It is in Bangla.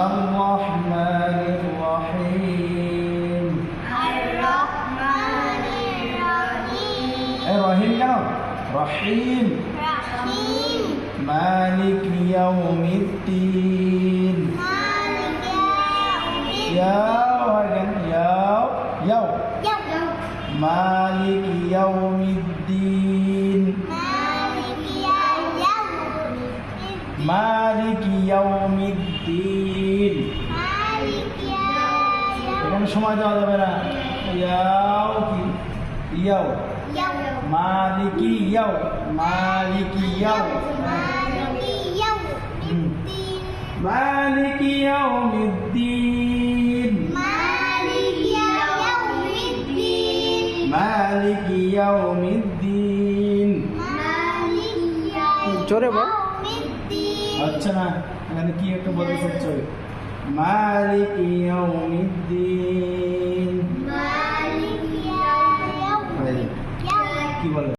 আর-রহমানির রহিম। আর-রহমানির রহিম। এই রহিম কেন? রহিম। রহিম। মালিক ইয়াউমিদ্দিন। মালিক ইয়াউমিদ্দিন। ইয়াও হয় কেন? ইয়াও ইয়াও। ইয়াও। মালিক ইয়াউমিদ্দিন। মালিক ইয়াউমিদ্দিন। মালিক ইয়াউমিদ্দিন। মালিক ইয়াউমিদ্দিন। এখানে সময় দেওয়া যাবে না। ইয়াও কি? ইয়াও। ইয়াও। মালিকি ইয়াও। মালিকি ইয়াও। মালিক ইয়াউমিদ্দিন। মালিক ইয়াউমিদ্দিন। মালিক মালিক ইয়াউমিদ্দিন। ইয়াউমিদ্দিন। মালিক ইয়াউমিদ্দিন। জোরে বল। ইয়াউমিদ্দিন। আচ্ছা না, এখানে কি একটা বলতে চাচ্ছো? মালিক ইয়াউমিদ্দিন। মালিক ইয়াউমিদ্দিন। কি বলে?